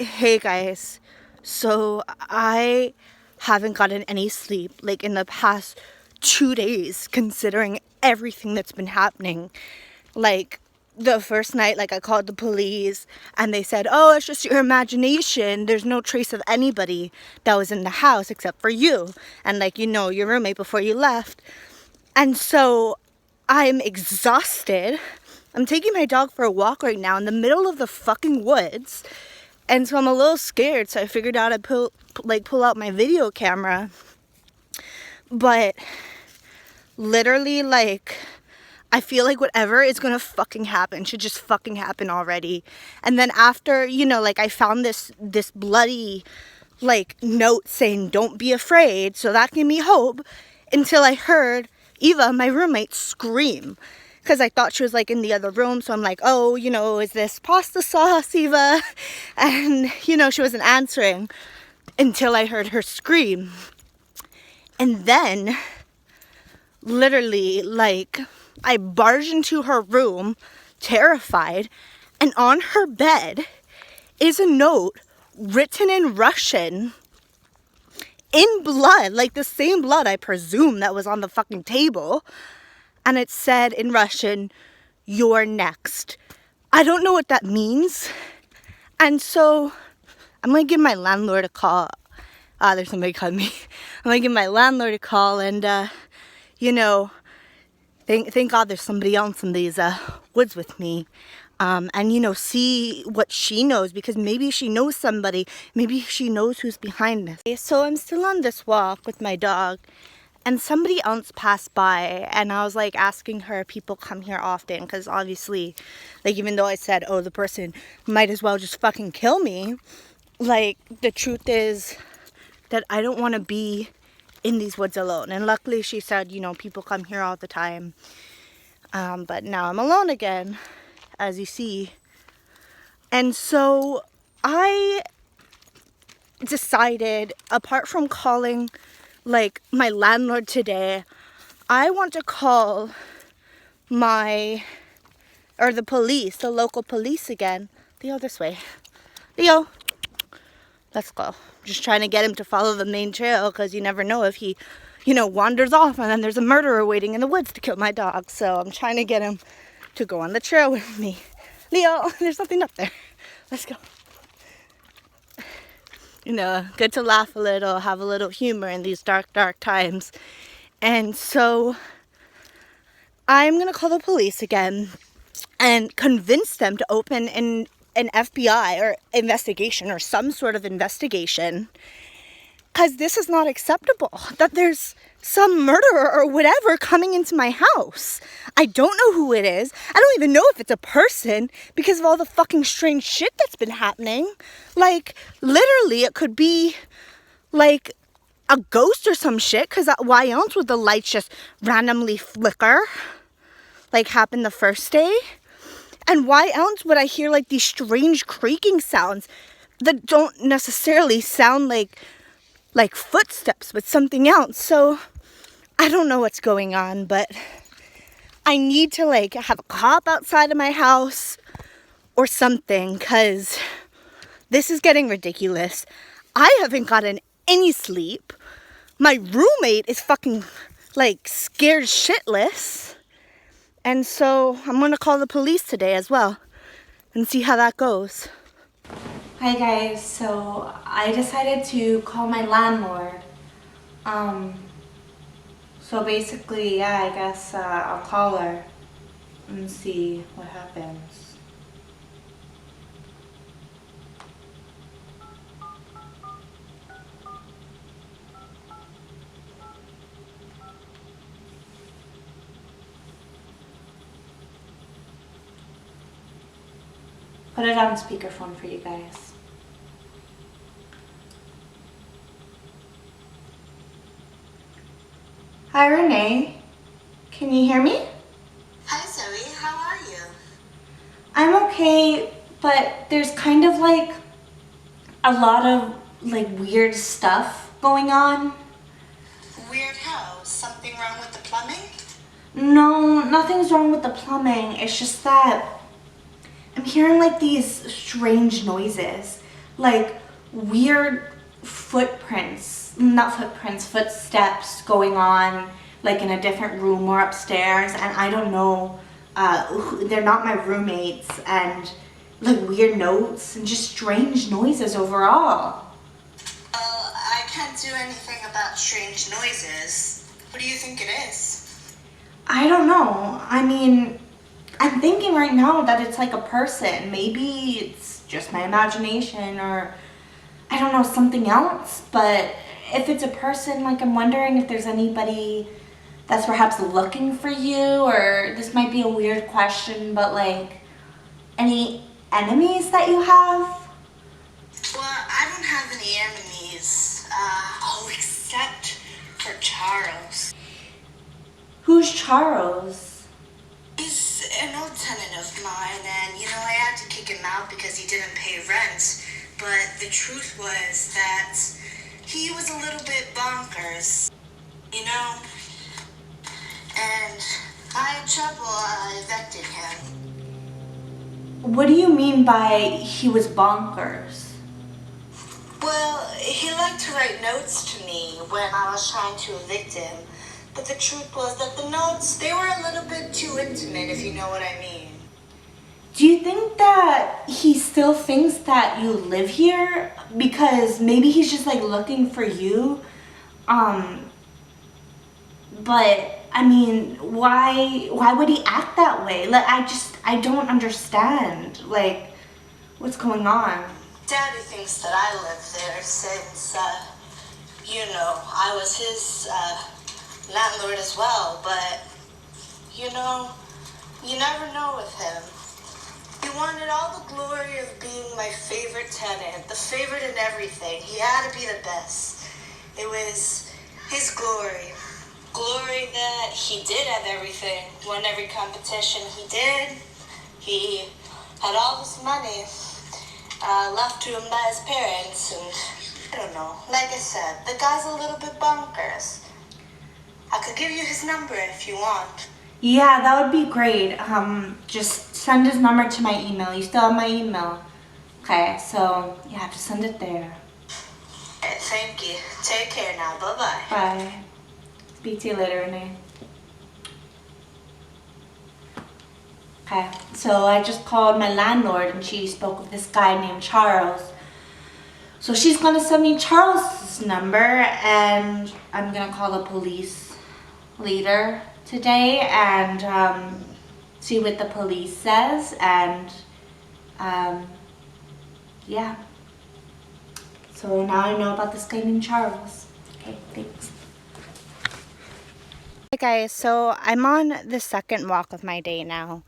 Hey guys, so I haven't gotten any sleep like in the past 2 days, considering everything that's been happening. Like the first night, like I called the police and they said, oh, it's just your imagination. There's no trace of anybody that was in the house except for you and like, your roommate before you left. And so I'm exhausted. I'm taking my dog for a walk right now in the middle of the fucking woods. And so I'm a little scared, so I figured out I'd pull out my video camera. But literally, like, I feel like whatever is gonna fucking happen should just fucking happen already. And then after, like, I found this bloody, like, note saying, don't be afraid. So that gave me hope until I heard Eva, my roommate, scream. Because I thought she was like in the other room. So I'm like, oh, is this pasta sauce, Eva? And, she wasn't answering until I heard her scream. And then, literally, like, I barged into her room, terrified. And on her bed is a note written in Russian, in blood, like the same blood, I presume, that was on the fucking table. And it said in Russian, you're next. I don't know what that means. And so I'm going to give my landlord a call. There's somebody calling me. I'm going to give my landlord a call and, thank God there's somebody else in these woods with me. And, see what she knows, because maybe she knows somebody. Maybe she knows who's behind this. So I'm still on this walk with my dog. And somebody else passed by, and I was like asking her, people come here often, because obviously, like, even though I said, oh, the person might as well just fucking kill me, like, the truth is that I don't want to be in these woods alone. And luckily she said, people come here all the time. But now I'm alone again, as you see. And so I decided, apart from calling like my landlord today, I want to call the police, the local police again. Leo, this way. Leo, let's go. Just trying to get him to follow the main trail, because you never know if he, wanders off and then there's a murderer waiting in the woods to kill my dog. So I'm trying to get him to go on the trail with me. Leo, there's something up there. Let's go. Good to laugh a little, have a little humor in these dark, dark times. And so I'm going to call the police again and convince them to open an FBI or investigation, or some sort of investigation. Because this is not acceptable, that there's some murderer or whatever coming into my house. I don't know who it is. I don't even know if it's a person, because of all the fucking strange shit that's been happening. Like, literally, it could be, like, a ghost or some shit, because why else would the lights just randomly flicker, like happened the first day? And why else would I hear, like, these strange creaking sounds that don't necessarily sound like footsteps, but something else? So I don't know what's going on, but I need to, like, have a cop outside of my house or something, because this is getting ridiculous. I haven't gotten any sleep. My roommate is fucking, like, scared shitless. And so I'm going to call the police today as well and see how that goes. Hi guys, so I decided to call my landlord. So basically, yeah, I guess I'll call her and see what happens. Put it on speakerphone for you guys. Hi, Renee. Can you hear me? Hi, Zoe. How are you? I'm okay, but there's kind of like a lot of like weird stuff going on. Weird how? Something wrong with the plumbing? No, nothing's wrong with the plumbing. It's just that I'm hearing like these strange noises. like weird footsteps going on, like in a different room or upstairs, and I don't know, they're not my roommates, and like weird notes and just strange noises overall. Well, I can't do anything about strange noises. What do you think it is? I don't know. I mean, I'm thinking right now that it's like a person. Maybe it's just my imagination, or I don't know, something else. But if it's a person, like I'm wondering if there's anybody that's perhaps looking for you, or this might be a weird question, but like any enemies that you have? Well, I don't have any enemies. Except for Charles. Who's Charles? He's an old tenant of mine, and I had to kick him out because he didn't pay rent. But the truth was that he was a little bit bonkers, you know? And I had trouble evicting him. What do you mean by he was bonkers? Well, he liked to write notes to me when I was trying to evict him. But the truth was that the notes, they were a little bit too intimate, if you know what I mean. Do you think that he still thinks that you live here? Because maybe he's just like looking for you. But I mean, why would he act that way? Like I don't understand. Like, what's going on? Daddy thinks that I lived there since, I was his landlord as well. But, you never know with him. He wanted all the glory of being my favorite tenant, the favorite in everything. He had to be the best. It was his glory. Glory that he did have everything, won every competition he did. He had all this money left to him by his parents, and I don't know. Like I said, the guy's a little bit bonkers. I could give you his number if you want. Yeah, that would be great. Just send his number to my email. You still have my email? Okay, so yeah, just send it there. Thank you. Take care now. Bye-bye. Bye. Speak to you later, Renee. Okay, so I just called my landlord and she spoke with this guy named Charles. So she's gonna send me Charles' number, and I'm gonna call the police later today and see what the police says, and yeah. So now I know about this guy named Charles. Okay, thanks. Hey guys, so I'm on the second walk of my day now.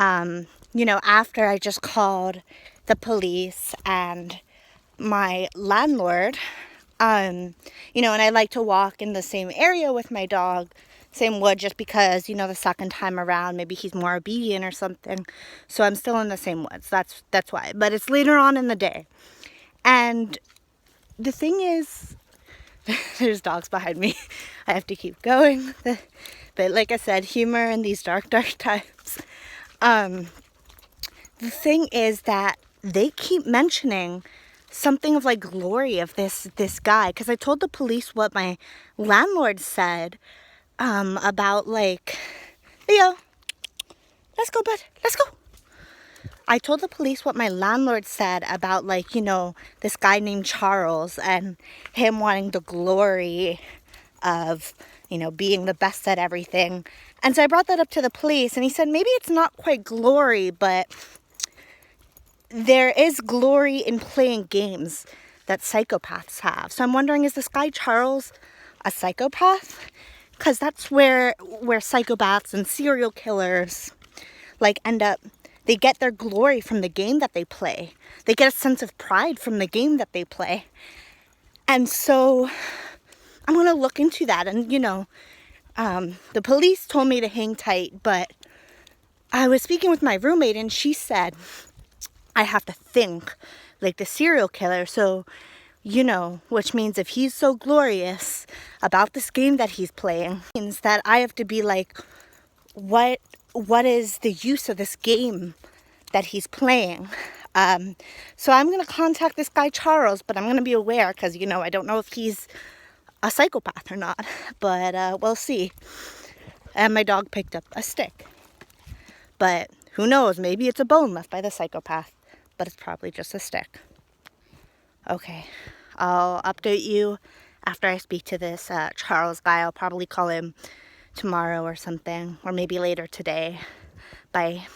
After I just called the police and my landlord, and I like to walk in the same area with my dog, same wood, just because, the second time around, maybe he's more obedient or something. So I'm still in the same woods. That's why. But it's later on in the day. And the thing is, there's dogs behind me. I have to keep going. But like I said, humor in these dark, dark times. The thing is that they keep mentioning something of like glory of this guy, because I told the police what my landlord said about like, Leo, let's go, bud, let's go. I told the police what my landlord said about like, this guy named Charles and him wanting the glory of, being the best at everything. And so I brought that up to the police, and he said maybe it's not quite glory, but there is glory in playing games that psychopaths have. So I'm wondering, is this guy Charles a psychopath? Because that's where psychopaths and serial killers like end up. They get their glory from the game that they play. They get a sense of pride from the game that they play. And so I'm going to look into that. And, the police told me to hang tight, but I was speaking with my roommate and she said, I have to think like the serial killer. So, which means if he's so glorious about this game that he's playing, means that I have to be like, what is the use of this game that he's playing? So I'm going to contact this guy Charles, but I'm going to be aware because, you know, I don't know if he's a psychopath or not, but we'll see. And my dog picked up a stick. But who knows, maybe it's a bone left by the psychopath, but it's probably just a stick. Okay, I'll update you after I speak to this Charles guy. I'll probably call him tomorrow or something, or maybe later today. Bye.